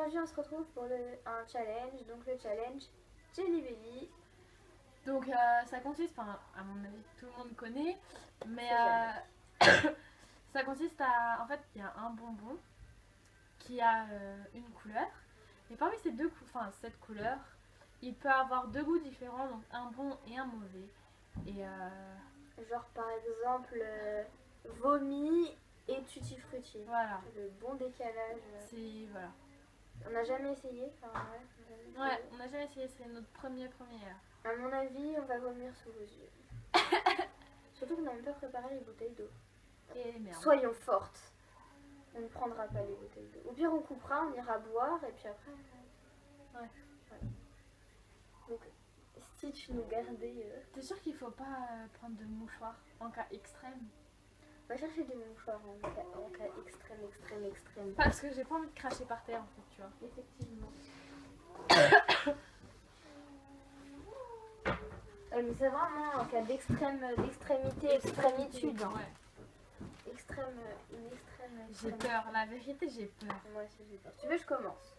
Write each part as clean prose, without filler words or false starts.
aujourd'hui on se retrouve pour un challenge. Donc le challenge Jelly Belly. Donc ça consiste, enfin à mon avis tout le monde connaît, mais ça consiste à, en fait il y a un bonbon qui a une couleur, et parmi ces cette couleur, il peut avoir deux goûts différents, donc un bon et un mauvais. Et genre par exemple vomi et tutti frutti. voilà. Le bon décalage. C'est voilà. On n'a jamais essayé. Enfin, Ouais, on n'a jamais essayé, c'est notre première. À mon avis, on va vomir sous vos yeux. Surtout qu'on n'a même pas préparé les bouteilles d'eau. Et merde. Soyons fortes. On ne prendra pas les bouteilles d'eau. Au pire, on coupera, on ira boire et puis après. Ouais. Donc, Stitch nous gardait. T'es sûr qu'il faut pas prendre de mouchoir en cas extrême? On va chercher des mouchoirs en cas extrême. Parce que j'ai pas envie de cracher par terre en fait, tu vois. Effectivement. Mais c'est vraiment en cas d'extrémité, extrémitude. Hein. Ouais. Extrême. J'ai peur, la vérité j'ai peur. Moi aussi j'ai peur. Tu veux, je commence.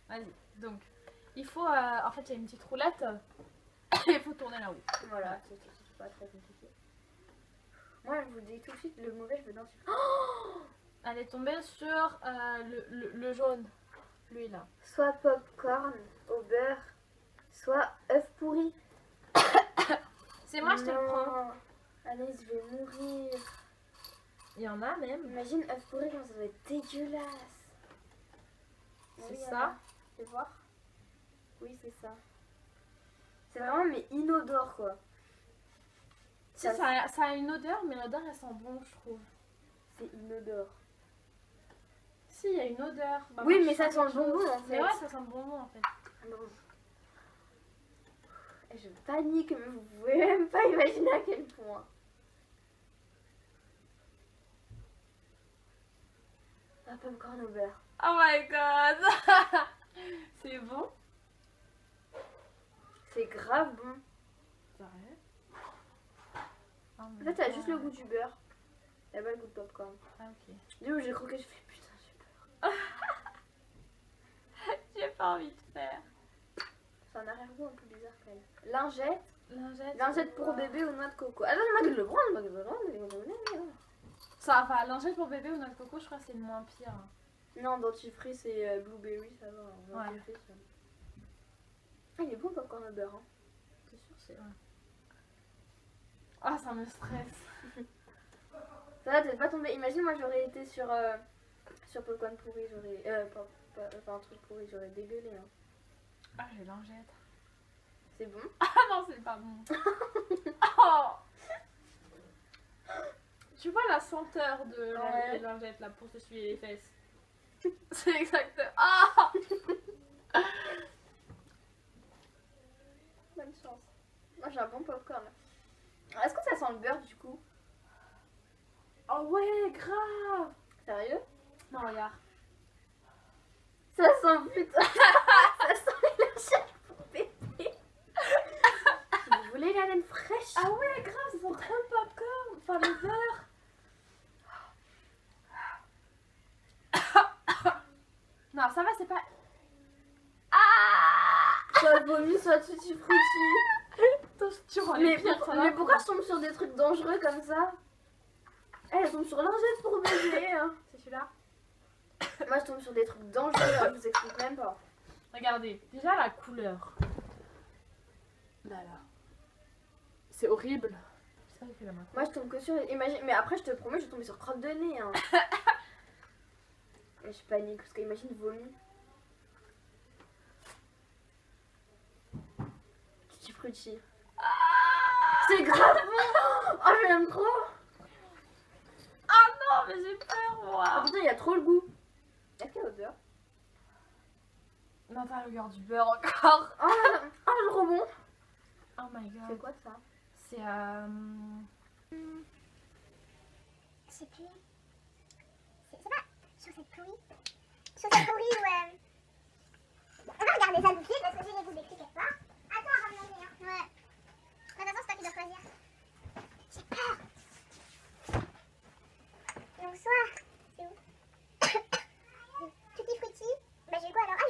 Vas-y, donc il faut, en fait il y a une petite roulette et il faut tourner la roue. Voilà, c'est pas très compliqué. Moi je vous dis tout de suite, le mauvais je veux danser. Oh, Elle est tombée sur le jaune, lui là. soit popcorn au beurre, soit œuf pourri. C'est moi, je te le prends. Non. Allez, je vais mourir. Il y en a même. Imagine œuf pourri, comment ça doit être dégueulasse. C'est Oui, ça. Fais voir. Oui, c'est ça. C'est vraiment mais inodore quoi. Si, ça a une odeur, mais l'odeur elle sent bon, je trouve. C'est inodore. Si, il y a une odeur. Bah, Oui, moi, mais je ça sens sent le quelque chose. bonbon en fait. Mais ouais, ça sent le bonbon en fait. Non. Je panique, mais vous pouvez même pas imaginer à quel point. Un popcorn au beurre. Oh my god. C'est bon. C'est grave bon. Sérieux? En fait, t'as juste le goût du beurre. Y'a pas le goût de popcorn. Ah ok. Du coup, j'ai croqué, je fais putain, j'ai peur. J'ai pas envie de faire. C'est un arrière-goût un peu bizarre quand même. Lingette. Lingette. Lingette pour bébé ou noix de coco. Attends, moi de le prendre. Ça va, lingette pour bébé ou noix de coco, je crois que c'est le moins pire. Hein. Non, dentifrice et blueberry, ça va. Ouais. Dentifrice, ça va. Ah, il est bon le popcorn au beurre. Hein. T'es sûr c'est vrai. Ah, ça me stresse. Ça va, t'es pas tombé. Imagine, moi j'aurais été sur popcorn pourri, j'aurais. Enfin, un truc pourri, j'aurais dégueulé. Hein. Ah, les lingettes. C'est bon. Ah non, c'est pas bon. Oh. Tu vois la senteur de Ouais. les lingettes là pour s'essuyer les fesses. C'est exact. Ah. Bonne chance. Moi j'ai un bon popcorn. Est-ce que ça sent le beurre du coup? Oh ouais, grave. Sérieux? Non, regarde. Ça sent putain. Ça sent les lingettes pour bébé. Vous voulez la laine fraîche? Ah ouais, grave, ça sent trop le popcorn. Enfin, le beurre. Non, ça va, c'est pas... Soit vomi, soit tutti frutti. Tu rends Mais, les pires, ça va. mais pourquoi je tombe sur des trucs dangereux comme ça? Elle tombe sur lingette pour bébé. Hein. C'est celui-là. Moi je tombe sur des trucs dangereux, je vous explique même pas. Regardez, déjà la couleur. Là, là. C'est horrible. C'est ça qui fait la main. Moi je tombe que sur... Imagine... Mais après je te promets, je tombe sur crotte de nez. Hein. Et je panique parce qu'imagine vomi. Tutti frutti. C'est grave bon. Oh j'aime trop. Ah non, mais j'ai peur, moi. Ah putain, il y a trop le goût. Est-ce qu'il y a odeur? Non, t'as l'odeur du beurre encore. Oh le rebond. Oh my god. C'est quoi ça? C'est Je sais plus. C'est pas chaussette pourrie. Chaussette pourrie ou On va regarder ça tout de suite parce que j'ai les goûts décrits quelque part. Attends, on va me donner. Ouais. De toute façon, c'est toi qui dois choisir. J'ai peur. Donc soit... C'est où Tutti frutti. Bah j'ai le goût alors.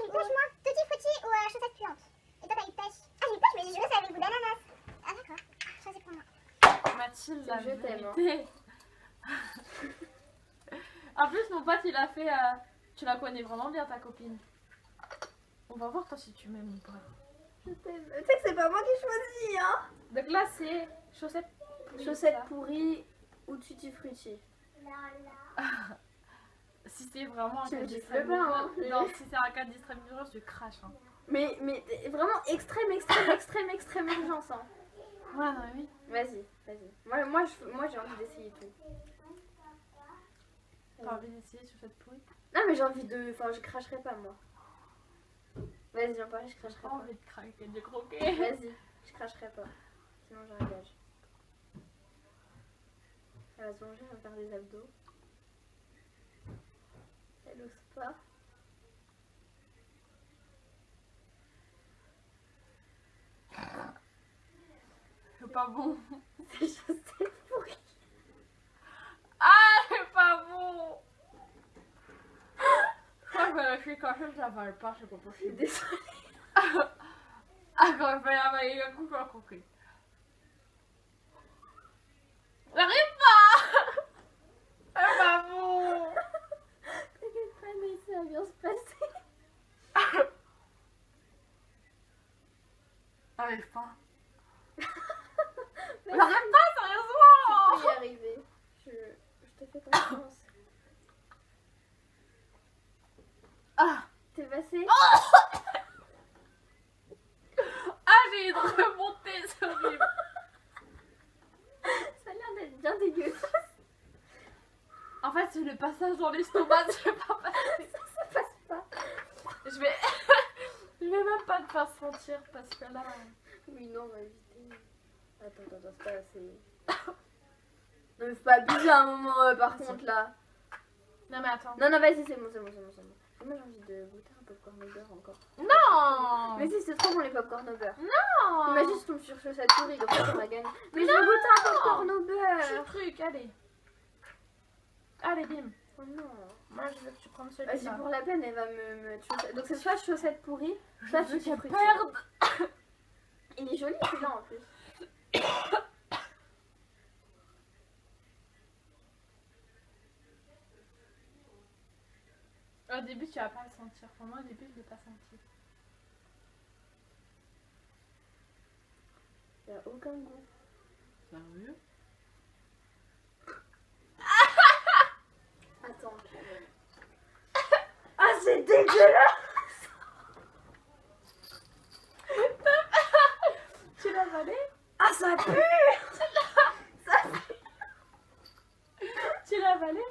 la Je t'aime, hein. vérité. En plus, mon pote, il a fait... tu la connais vraiment bien, ta copine. On va voir toi si tu m'aimes ou pas. Je t'aime. Tu sais que c'est pas moi qui choisis, hein. Donc là, c'est chaussettes pourries. Chaussettes ça. pourries ou tutti frutti. Si c'est vraiment un Tu cas me d'extrême gifles pas, hein. urgence. Non, si c'est un cas d'extrême urgence, tu craches. Hein. Mais vraiment extrême urgence, hein. Ouais, non, oui. Vas-y. Moi j'ai envie d'essayer tout. T'as envie d'essayer chaussettes pourries? Non mais j'ai envie de... Enfin je cracherai pas moi. Vas-y en parie je cracherai J'ai pas. envie de craquer, de croquer. Vas-y, je cracherai pas. Sinon j'engage. Elle va se manger, elle va faire des abdos. Elle ose pas. C'est pas bon. C'est chaussettes pourries. Ah, c'est pas bon. Je crois que je suis cachée, ça va pas, c'est pas Je suis possible. désolée. Ah, quand je vais la mailler, un coup, je vais croquer. J'arrive pas. C'est pas bon. T'inquiète pas mais ça va bien se passer. J'arrive pas. Mais J'arrive pas, tu sérieusement. peux y arriver. Je te fais confiance. Ah, T'es passé? j'ai une remontée, c'est horrible. Ça a l'air d'être bien dégueulasse. En fait, c'est le passage dans l'estomac, je vais pas passer. Ça passe pas. Je vais... je vais même pas te faire sentir parce que là... Oui, non, on va éviter. Attends, c'est pas assez. Non, mais faut pas abuser à un moment, par contre, là. Non mais attends. Non, vas-y, c'est bon. Moi, j'ai envie de goûter un popcorn au beurre encore. Non. Mais si, c'est trop bon, les popcorn au beurre. Non. Imagine, je tombe sur chaussette pourrie, comme ça, on va gagner. Mais je veux goûter un popcorn au Petit beurre. truc, allez. Allez, bim. Oh non. Moi, je veux que tu prennes Vas-y, celui-là. pour la peine, elle va me tuer. Donc, c'est soit chaussette pourrie, Je soit veux tutti qu'elle frutti. perde. Il est joli, celui-là, en plus. Au début, tu vas pas le sentir. Pour moi, au début, je l'ai pas senti. Il n'y a aucun goût. Sérieux? Attends. Ah, c'est dégueulasse. Tu l'as avalé? Ah, ça pue. Ça pue. Tu l'as avalé?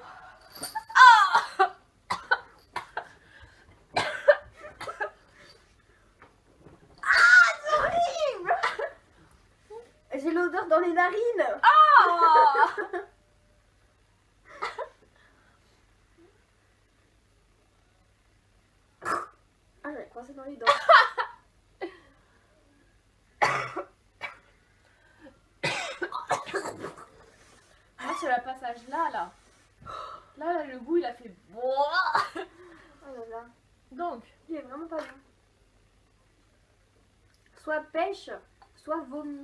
J'ai l'odeur dans les narines. Ah. Ah, j'avais coincé dans les dents. Moi, c'est le passage là. Là, le goût, il a fait... Oh là là. Donc, Il est vraiment pas bon. Soit pêche, soit vomi.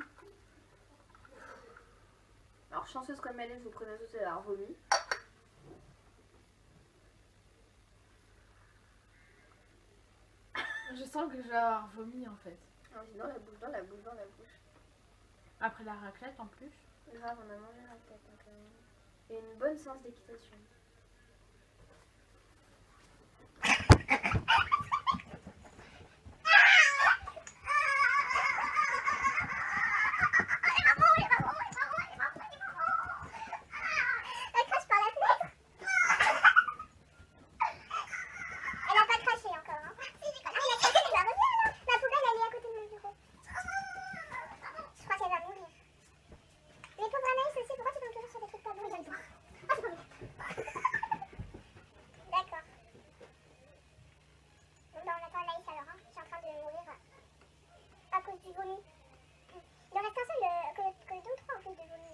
Alors, chanceuse comme elle est, je vous préviens tous, elle a vomi. je sens que je vais avoir vomi, en fait. Ah, j'ai dans la bouche, dans la bouche, dans la bouche. Après la raclette, en plus. Grave, on a mangé la tête, hein, quand même. Et une bonne séance d'équitation. Elle crache par la fenêtre. Elle a pas craché encore. Hein. Si, j'ai craché. Ah, elle a craché, elle va revenir là. La poubelle, elle est à côté de mon bureau. Je crois qu'elle va mourir. Les pauvres Anaïs aussi, pourquoi tu tombes toujours sur des trucs pas bons? J'adore. Ah, c'est pas bon. D'accord. Bon, bah, on attend Anaïs alors. Hein. Je suis en train de mourir à cause du vomi. Il en reste qu'un seul, que 2 ou 3 en plus de vomi.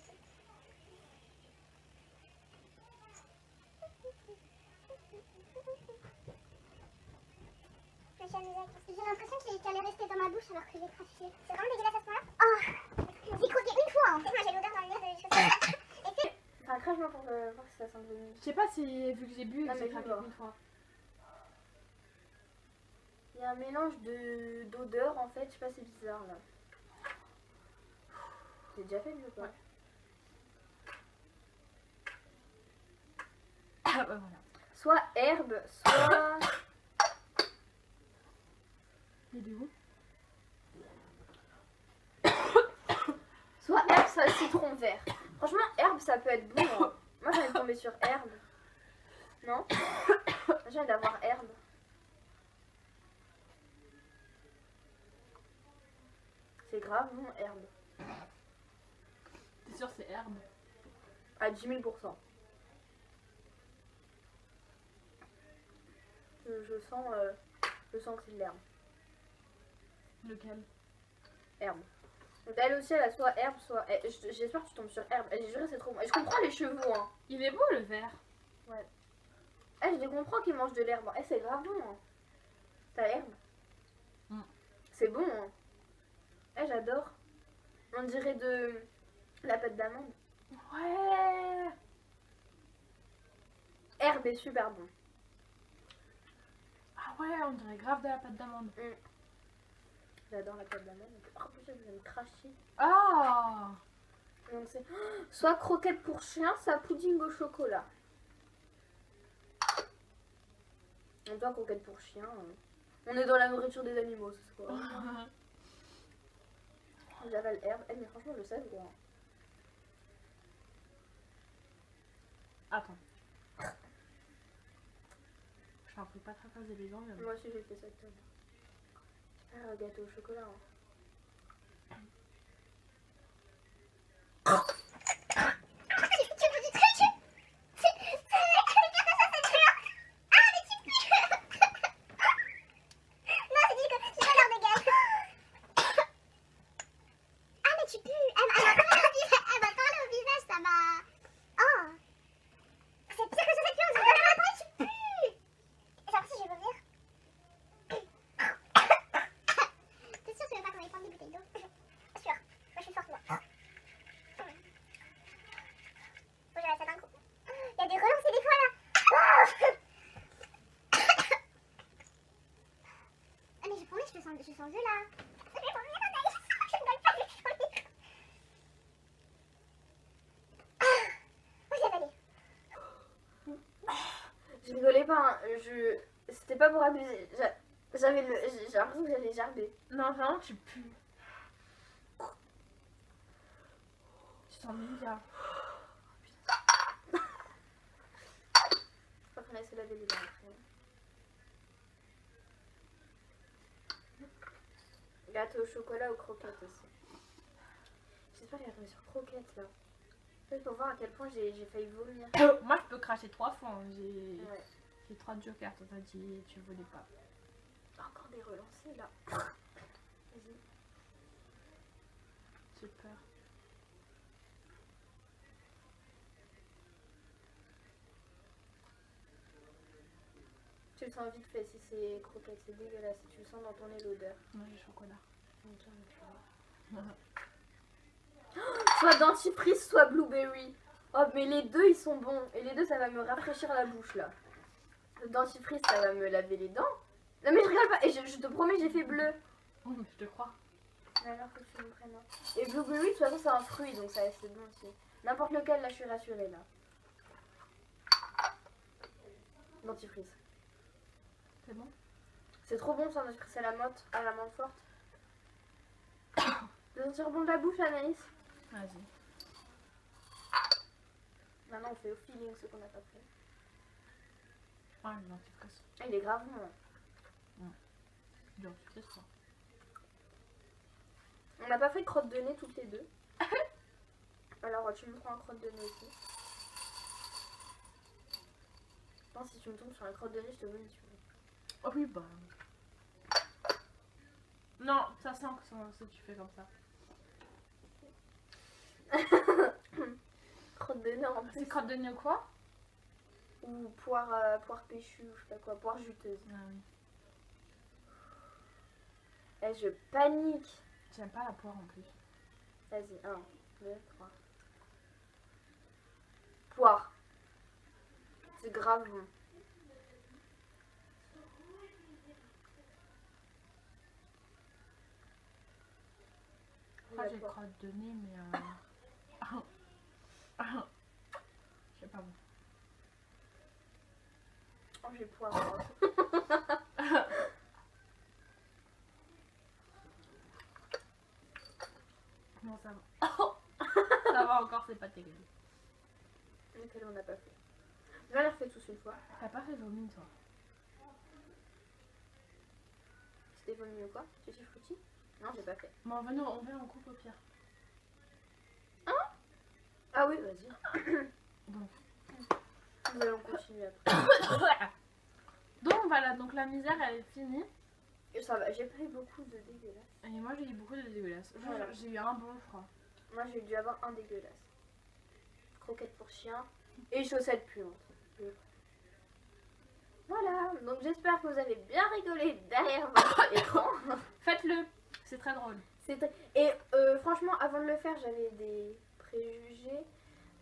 Je me suis amusée avec ça. J'ai l'impression qu'elle est restée dans ma bouche alors que j'ai craché. C'est vraiment dégueulasse à ce point-là. Oh, j'ai croqué une fois. hein. En fait, moi j'ai l'odeur dans le nez de chocolat. Enfin, crache-moi pour voir si ça sent le vomi. Je sais pas si, vu que j'ai bu, Non, que mais j'ai craqué dis-moi. une fois. Il y a un mélange d'odeurs en fait, je sais pas, c'est bizarre là. J'ai déjà fait le jeu quoi. Ouais. Ah bah voilà. Soit herbe, soit. Il est où? Soit herbe, soit citron vert. Franchement, herbe ça peut être bon. Hein. Moi j'ai envie de tomber sur herbe. Non? J'ai envie d'avoir herbe. C'est grave bon, herbe. T'es sûr c'est herbe? À 10 000%. Je sens que c'est de l'herbe. Lequel? Herbe. Donc elle aussi, elle a soit herbe, soit... J'espère que tu tombes sur herbe. J'ai juré, c'est trop bon. Et je comprends les chevaux, hein. Il est beau le vert. Je les comprends qu'ils mangent de l'herbe. C'est grave bon, hein. T'as l'herbe. C'est bon, hein. J'adore. On dirait de la pâte d'amande. Ouais. Herbe est super bon. Ah ouais, on dirait grave de la pâte d'amande. J'adore la pâte d'amande. Oh putain, je vais me cracher. Ah. Donc c'est soit croquette pour chien, soit pudding au chocolat. En toi, croquette pour chien. On est dans la nourriture des animaux ce soir. J'avale herbe. Mais franchement, je sais quoi. Attends. Je suis un peu pas très élégant, mais bon. Moi aussi, j'ai fait ça tout à l'heure. Gâteau au chocolat. Hein. Je sens le jeu là. Je rigolais pas, hein. C'était pas pour abuser. J'ai l'impression que j'allais gerber. Non, vraiment, tu pues. Tu sens bizarre. Je crois qu'on a essayé de laver les dents après. Gâteau au chocolat ou croquette aussi. J'espère qu'il va tomber sur croquette là. Peut-être pour voir à quel point j'ai failli vomir. Moi, je peux cracher 3 fois. Hein. Ouais. J'ai 3 jokers. Toi, t'as dit tu voulais pas. Encore des relancés là. Vas-y. J'ai peur. Tu le sens vite fait si c'est croquette, c'est dégueulasse. Si tu le sens dans ton nez l'odeur. Moi, j'ai chocolat. Soit dentifrice, soit blueberry. Oh, mais les deux ils sont bons. Et les deux ça va me rafraîchir la bouche là. Le dentifrice ça va me laver les dents. Non mais je rigole pas. Et je te promets, j'ai fait bleu. Je te crois. Mais alors que tu me prennes. Et blueberry, de toute façon, c'est un fruit donc ça c'est bon aussi. N'importe lequel, là je suis rassurée là. Dentifrice. C'est bon? C'est trop bon ça, dentifrice à la menthe forte. De sentir bon de la bouche, Anaïs. Vas-y. Maintenant on fait au feeling ce qu'on n'a pas fait. Ah, le dentifrice. Ah, il est grave bon. Du dentifrice, quoi. On n'a pas fait de crotte de nez toutes les deux. Alors tu me prends un crotte de nez aussi. Non, si tu me tombes sur un crotte de nez, je te vomis dessus. Oh oui, bah. Non, ça sent que tu fais comme ça. Crotte de nez en plus. C'est crotte de nez ou quoi? Ou poire péchue, ou je sais pas quoi, poire juteuse. Ah oui. Eh, je panique. J'aime pas la poire en plus. Vas-y, 1, 2, 3. Poire. C'est grave bon. Moi j'ai crotte de nez, mais je sais pas bon. Oh, j'ai poire. Non, ça va. Ça va encore, c'est pas terrible. Lequel on n'a pas fait. Je vais les refaire tous une fois. T'as pas fait vomi, toi? C'était vomi ou quoi? Tutti frutti? Non, j'ai pas fait. Bon, on va en coupe au pire. Ah oui, vas-y. Bon. Nous allons continuer après. Donc voilà, donc la misère elle est finie. Et ça va, j'ai pas eu beaucoup de dégueulasses. Et moi j'ai eu beaucoup de dégueulasses. Voilà. J'ai eu un bon, je crois. Moi j'ai dû avoir un dégueulasse. Croquette pour chien et chaussettes puantes. Voilà, donc j'espère que vous avez bien rigolé derrière votre écran. Faites-le, c'est très drôle. Et franchement, avant de le faire, j'avais des préjugés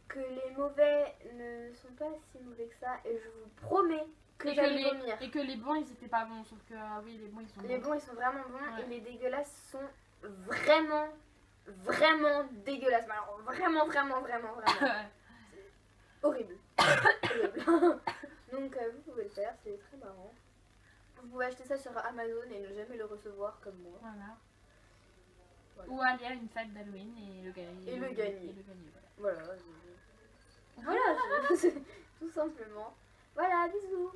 que les mauvais ne sont pas si mauvais que ça. Et je vous promets que j'allais vomir. Et que les bons ils étaient pas bons, sauf que oui, les bons ils sont Les bons. bons, ils sont vraiment bons. Ouais. Et les dégueulasses sont vraiment, vraiment dégueulasses. Mais alors, vraiment, vraiment, vraiment, vraiment. Horrible. Horrible. Donc vous pouvez le faire, c'est très marrant. Vous pouvez acheter ça sur Amazon et ne jamais le recevoir comme moi. Voilà. Voilà. Ou aller à une fête d'Halloween et le gagner. Et le gagner. Voilà. Voilà, voilà, tout simplement. Voilà, bisous.